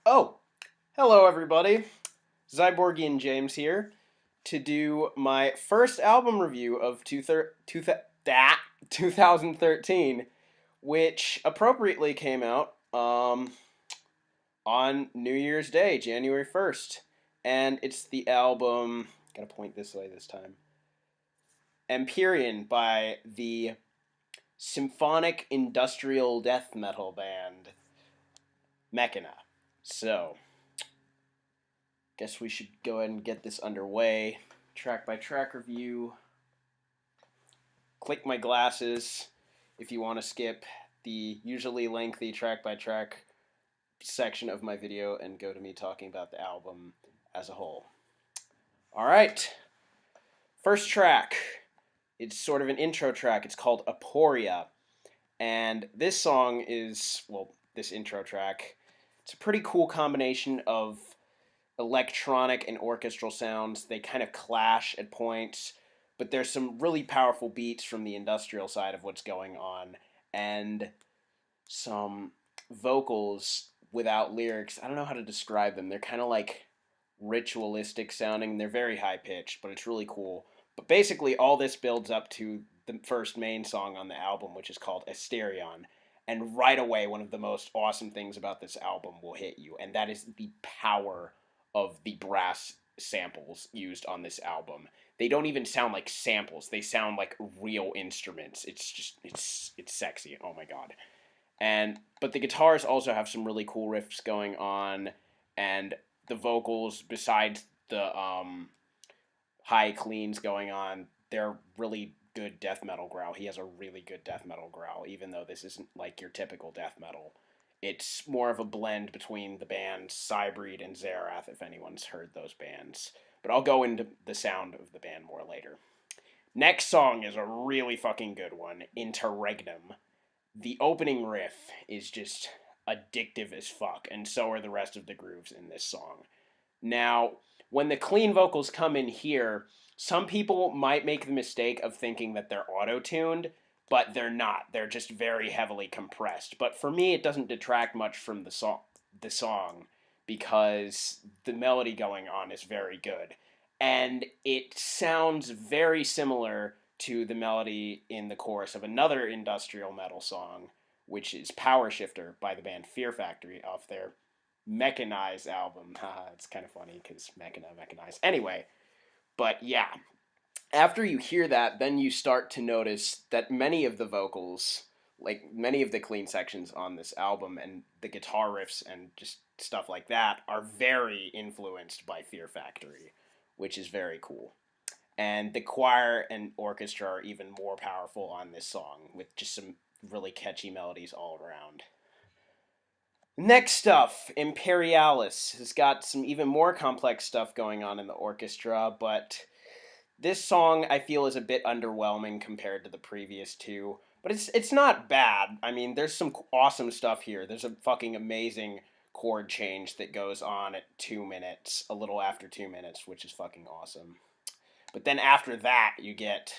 Oh, hello everybody. Zyborgian James here to do my first album review of 2013, which appropriately came out on New Year's Day, January 1st. And it's the album, gotta point this way this time, Empyrean by the symphonic industrial death metal band Mechina. So, guess we should go ahead and get this underway. Track by track review. Click my glasses if you want to skip the usually lengthy track by track section of my video and go to me talking about the album as a whole. All right. First track. It's sort of an intro track. It's called Aporia. And this song is, well, this intro track, it's a pretty cool combination of electronic and orchestral sounds. They kind of clash at points, but there's some really powerful beats from the industrial side of what's going on, and some vocals without lyrics. I don't know how to describe them. They're kind of like ritualistic sounding. They're very high pitched, but it's really cool. But basically, all this builds up to the first main song on the album, which is called Asterion. And right away, one of the most awesome things about this album will hit you, and that is the power of the brass samples used on this album. They don't even sound like samples. They sound like real instruments. It's sexy. Oh my god. And but the guitars also have some really cool riffs going on, and the vocals, besides the high cleans going on, they're really good death metal growl. He has a really good death metal growl, even though this isn't like your typical death metal. It's more of a blend between the bands Cybreed and Zerath, if anyone's heard those bands. But I'll go into the sound of the band more later. Next song is a really fucking good one, Interregnum. The opening riff is just addictive as fuck, and so are the rest of the grooves in this song. Now, when the clean vocals come in here, some people might make the mistake of thinking that they're auto-tuned, but they're not. They're just very heavily compressed. But for me, it doesn't detract much from the song because the melody going on is very good. And it sounds very similar to the melody in the chorus of another industrial metal song, which is Power Shifter by the band Fear Factory off their Mechanized album. It's kind of funny because Mechanized. Anyway, but yeah, after you hear that, then you start to notice that many of the vocals, like many of the clean sections on this album and the guitar riffs and just stuff like that, are very influenced by Fear Factory, which is very cool. And the choir and orchestra are even more powerful on this song, with just some really catchy melodies all around. Next stuff, Imperialis has got some even more complex stuff going on in the orchestra, but this song I feel is a bit underwhelming compared to the previous two. But it's not bad. I mean, there's some awesome stuff here. There's a fucking amazing chord change that goes on at 2 minutes, a little after 2 minutes, which is fucking awesome. But then after that, you get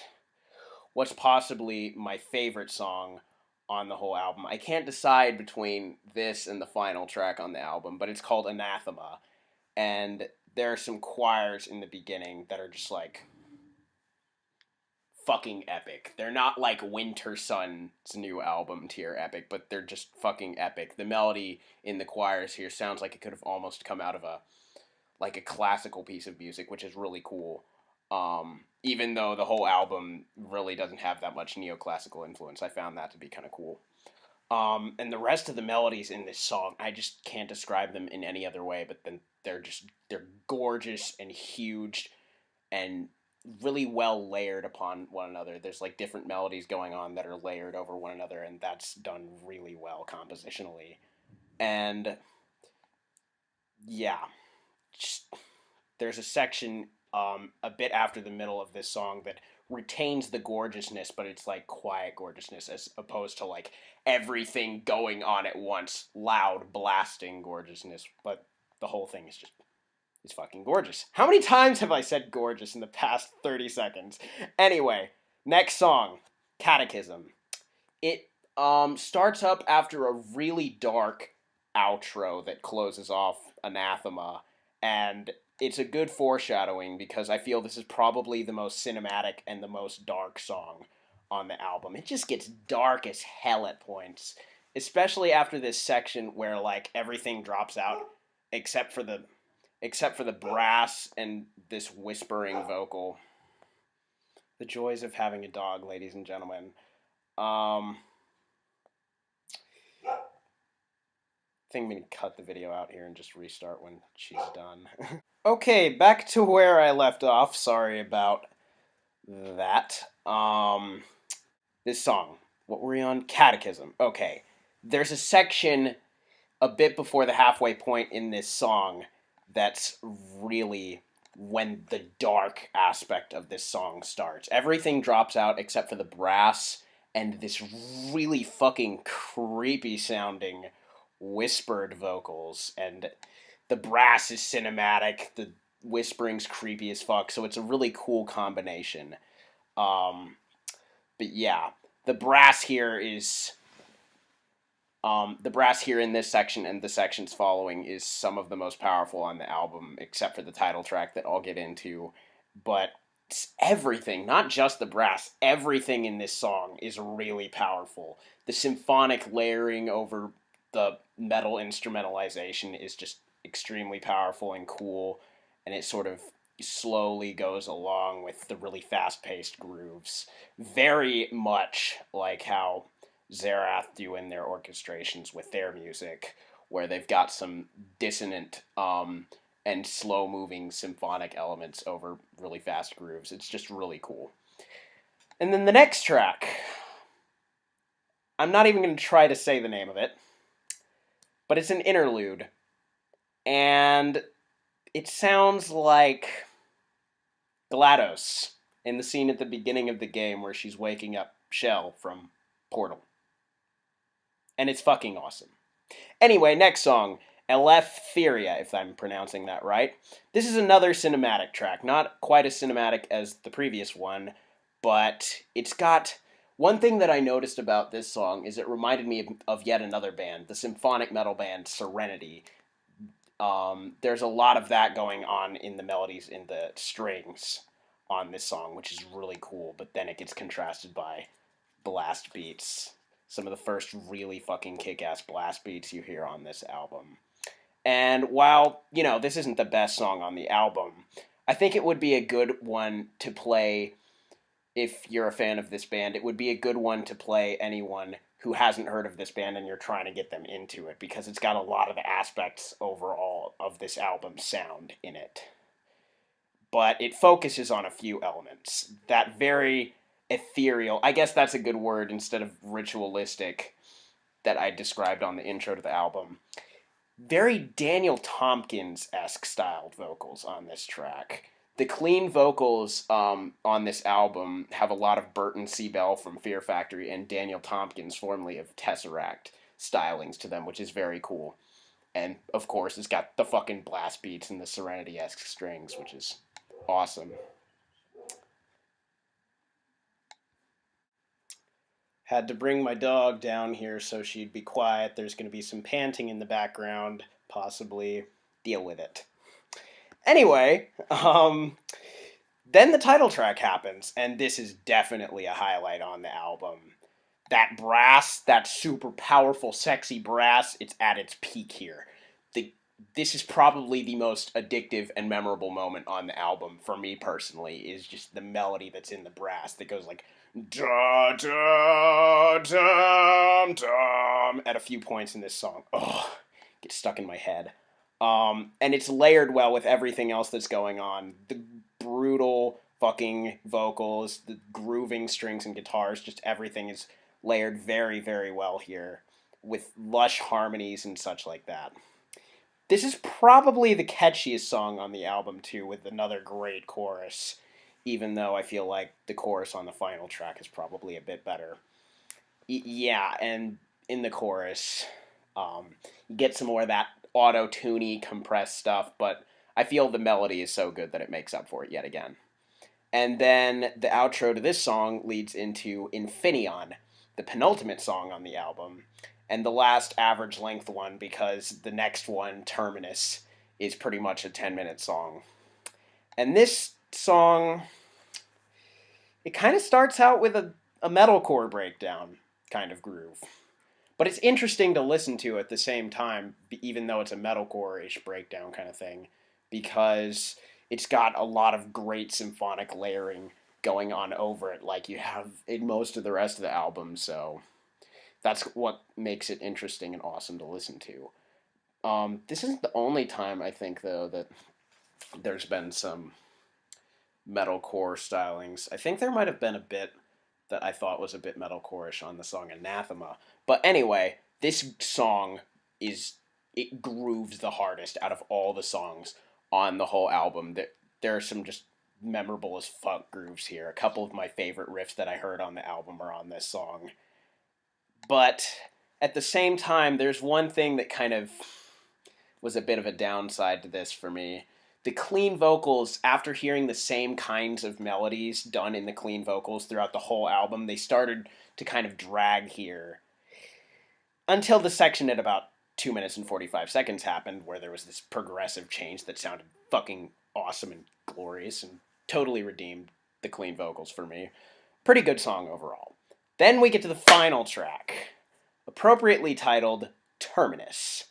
what's possibly my favorite song on the whole album. I can't decide between this and the final track on the album, but it's called Anathema. And there are some choirs in the beginning that are just like fucking epic. They're not like Winter Sun's new album tier epic, but they're just fucking epic. The melody in the choirs here sounds like it could have almost come out of a classical piece of music, which is really cool. Even though the whole album really doesn't have that much neoclassical influence, I found that to be kind of cool. And the rest of the melodies in this song, I just can't describe them in any other way, but then they're gorgeous and huge and really well layered upon one another. There's like different melodies going on that are layered over one another, and that's done really well compositionally. And yeah, just, there's a section a bit after the middle of this song that retains the gorgeousness, but it's like quiet gorgeousness as opposed to like everything going on at once, loud, blasting gorgeousness. But the whole thing is just, it's fucking gorgeous. How many times have I said gorgeous in the past 30 seconds? Anyway, next song, Catechism. It starts up after a really dark outro that closes off Anathema, and it's a good foreshadowing because I feel this is probably the most cinematic and the most dark song on the album. It just gets dark as hell at points, especially after this section where like everything drops out except for the brass and this whispering vocal. The joys of having a dog, ladies and gentlemen. I think I'm going to cut the video out here and just restart when she's done. Okay, back to where I left off. Sorry about that. This song. What were we on? Catechism. Okay. There's a section a bit before the halfway point in this song that's really when the dark aspect of this song starts. Everything drops out except for the brass and this really fucking creepy sounding whispered vocals, and the brass is cinematic, the whispering's creepy as fuck, so it's a really cool combination. Um, but yeah, the brass here is the brass here in this section and the sections following is some of the most powerful on the album, except for the title track that I'll get into. But everything, not just the brass, everything in this song is really powerful. The symphonic layering over the metal instrumentalization is just extremely powerful and cool, and it sort of slowly goes along with the really fast-paced grooves. Very much like how Zerath do in their orchestrations with their music, where they've got some dissonant and slow-moving symphonic elements over really fast grooves. It's just really cool. And then the next track, I'm not even going to try to say the name of it, but it's an interlude, and it sounds like GLaDOS in the scene at the beginning of the game where she's waking up Shell from Portal. And it's fucking awesome. Anyway, next song, Eleftheria, if I'm pronouncing that right. This is another cinematic track, not quite as cinematic as the previous one, but it's got... One thing that I noticed about this song is it reminded me of yet another band, the symphonic metal band Serenity. There's a lot of that going on in the melodies, in the strings on this song, which is really cool, but then it gets contrasted by blast beats. Some of the first really fucking kick-ass blast beats you hear on this album. And while, you know, this isn't the best song on the album, I think it would be a good one to play if you're a fan of this band. It would be a good one to play anyone who hasn't heard of this band and you're trying to get them into it, because it's got a lot of the aspects overall of this album's sound in it. But it focuses on a few elements. That very ethereal, I guess that's a good word instead of ritualistic, that I described on the intro to the album. Very Daniel Tompkins-esque styled vocals on this track. The clean vocals on this album have a lot of Burton C. Bell from Fear Factory and Daniel Tompkins, formerly of Tesseract, stylings to them, which is very cool. And, of course, it's got the fucking blast beats and the Serenity-esque strings, which is awesome. Had to bring my dog down here so she'd be quiet. There's going to be some panting in the background, possibly. Deal with it. Anyway, then the title track happens, and this is definitely a highlight on the album. That brass, that super powerful, sexy brass, it's at its peak here. This is probably the most addictive and memorable moment on the album, for me personally, is just the melody that's in the brass that goes like, da da dum dum, at a few points in this song. Oh, gets stuck in my head. And it's layered well with everything else that's going on. The brutal fucking vocals, the grooving strings and guitars, just everything is layered very, very well here, with lush harmonies and such like that. This is probably the catchiest song on the album, too, with another great chorus, even though I feel like the chorus on the final track is probably a bit better. Yeah, and in the chorus, you get some more of that auto-tuney, compressed stuff, but I feel the melody is so good that it makes up for it yet again. And then the outro to this song leads into Infinion, the penultimate song on the album, and the last average length one because the next one, Terminus, is pretty much a 10-minute song. And this song, it kind of starts out with a metalcore breakdown kind of groove. But it's interesting to listen to at the same time, even though it's a metalcore-ish breakdown kind of thing, because it's got a lot of great symphonic layering going on over it, like you have in most of the rest of the album. So that's what makes it interesting and awesome to listen to. This isn't the only time, I think, though, that there's been some metalcore stylings. I think there might have been a bit that I thought was a bit metalcore-ish on the song Anathema. But anyway, this song it grooves the hardest out of all the songs on the whole album. There are some just memorable as fuck grooves here. A couple of my favorite riffs that I heard on the album are on this song. But at the same time, there's one thing that kind of was a bit of a downside to this for me. The clean vocals, after hearing the same kinds of melodies done in the clean vocals throughout the whole album, they started to kind of drag here. Until the section at about 2 minutes and 45 seconds happened, where there was this progressive change that sounded fucking awesome and glorious and totally redeemed the clean vocals for me. Pretty good song overall. Then we get to the final track, appropriately titled Terminus.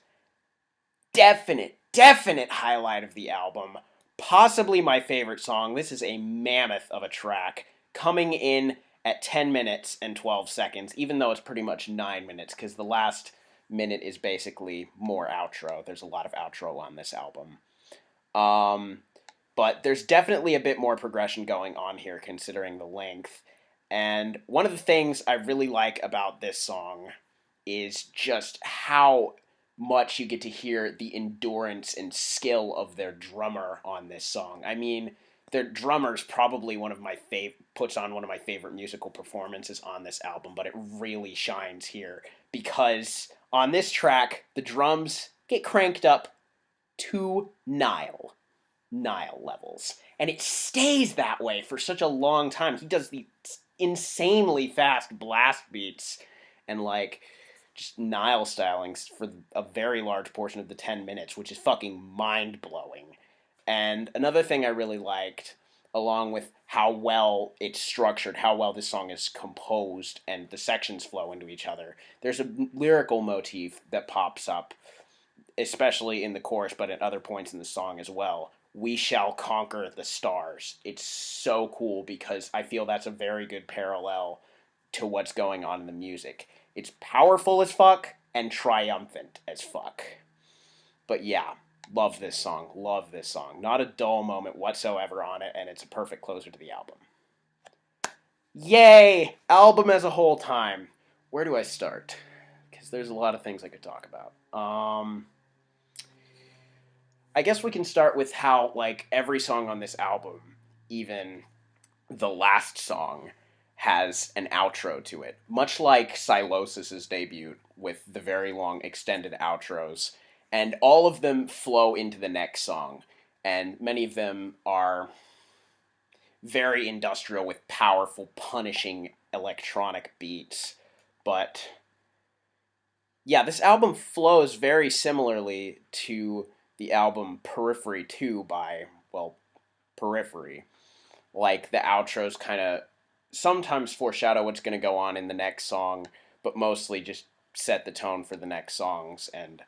Definite highlight of the album. Possibly my favorite song. This is a mammoth of a track, coming in at 10 minutes and 12 seconds, even though it's pretty much 9 minutes, because the last minute is basically more outro. There's a lot of outro on this album. But there's definitely a bit more progression going on here, considering the length. And one of the things I really like about this song is just how much you get to hear the endurance and skill of their drummer on this song. I mean, their drummer's probably puts on one of my favorite musical performances on this album, but it really shines here because on this track, the drums get cranked up to Nile levels, and it stays that way for such a long time. He does these insanely fast blast beats and just Nile stylings for a very large portion of the 10 minutes, which is fucking mind-blowing. And another thing I really liked, along with how well it's structured, how well this song is composed, and the sections flow into each other, there's a lyrical motif that pops up, especially in the chorus, but at other points in the song as well. We shall conquer the stars. It's so cool because I feel that's a very good parallel to what's going on in the music. It's powerful as fuck and triumphant as fuck. But yeah, love this song. Love this song. Not a dull moment whatsoever on it, and it's a perfect closer to the album. Yay! Album as a whole time. Where do I start? Because there's a lot of things I could talk about. I guess we can start with how, every song on this album, even the last song, has an outro to it. Much like Psilosis' debut with the very long extended outros. And all of them flow into the next song. And many of them are very industrial with powerful, punishing electronic beats. But yeah, this album flows very similarly to the album Periphery 2 by, Periphery. The outros kind of sometimes foreshadow what's going to go on in the next song, but mostly just set the tone for the next songs, and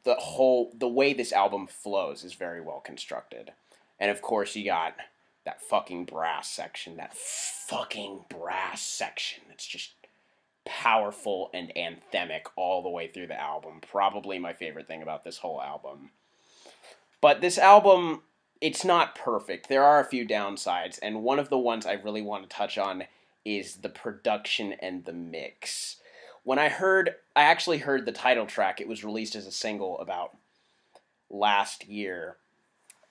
the way this album flows is very well constructed. And of course you got that fucking brass section. It's just powerful and anthemic all the way through the album. Probably my favorite thing about this whole album. But this album, it's not perfect. There are a few downsides, and one of the ones I really want to touch on is the production and the mix. I actually heard the title track. It was released as a single about last year.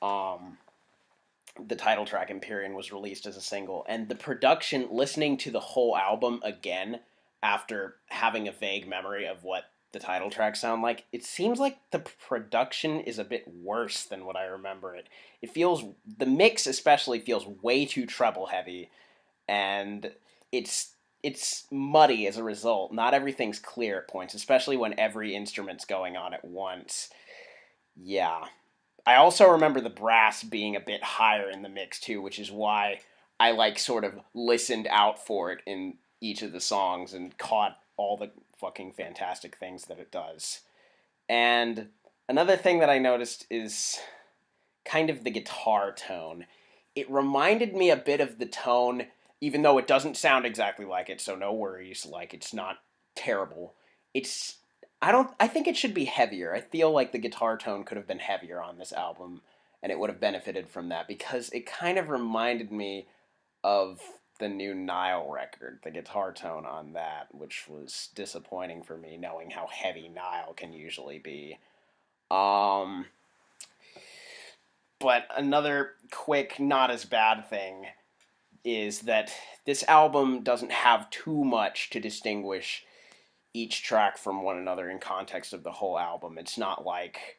The title track, Empyrean, was released as a single. And the production, listening to the whole album again, after having a vague memory of what the title tracks sound like, it seems like the production is a bit worse than what I remember it. The mix especially feels way too treble heavy, and it's it's muddy as a result. Not everything's clear at points, especially when every instrument's going on at once. Yeah. I also remember the brass being a bit higher in the mix too, which is why I like sort of listened out for it in each of the songs and caught all the fucking fantastic things that it does. And another thing that I noticed is kind of the guitar tone. It reminded me a bit of the tone, even though it doesn't sound exactly like it, so no worries, like it's not terrible. It's I think it should be heavier. I feel like the guitar tone could have been heavier on this album and it would have benefited from that because it kind of reminded me of the new Nile record, the guitar tone on that, which was disappointing for me knowing how heavy Nile can usually be. Um but another quick, not as bad thing is that this album doesn't have too much to distinguish each track from one another in context of the whole album. It's not like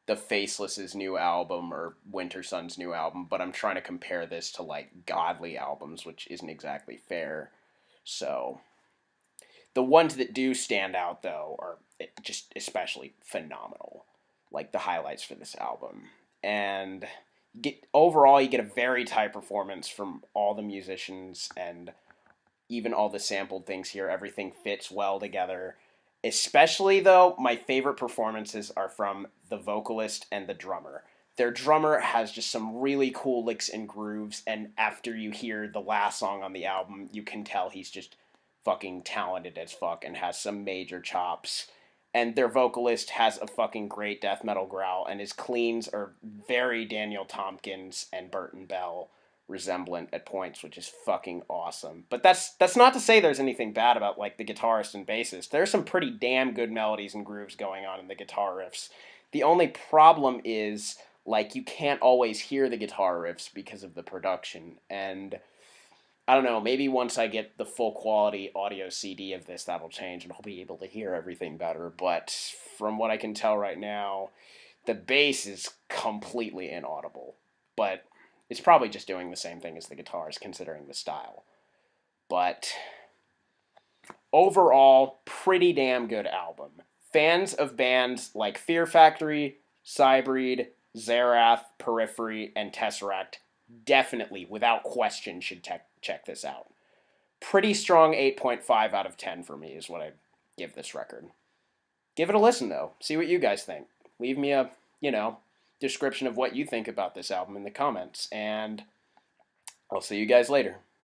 the Faceless's new album or Winter Sun's new album, but I'm trying to compare this to like godly albums, which isn't exactly fair. So the ones that do stand out though are just especially phenomenal, like the highlights for this album. And overall you get a very tight performance from all the musicians and even all the sampled things here. Everything fits well together. Especially though, my favorite performances are from the vocalist and the drummer. Their drummer has just some really cool licks and grooves, and after you hear the last song on the album, you can tell he's just fucking talented as fuck and has some major chops. And their vocalist has a fucking great death metal growl, and his cleans are very Daniel Tompkins and Burton Bell resemblant at points, which is fucking awesome. But that's not to say there's anything bad about like the guitarist and bassist. There's some pretty damn good melodies and grooves going on in the guitar riffs. The only problem is like you can't always hear the guitar riffs because of the production. And I don't know, maybe once I get the full quality audio CD of this, that'll change and I'll be able to hear everything better. But from what I can tell right now, the bass is completely inaudible. But it's probably just doing the same thing as the guitars, considering the style. But overall, pretty damn good album. Fans of bands like Fear Factory, Cybreed, Zerath, Periphery, and Tesseract definitely, without question, should check this out. Pretty strong 8.5 out of 10 for me is what I give this record. Give it a listen, though. See what you guys think. Leave me a, description of what you think about this album in the comments, and I'll see you guys later.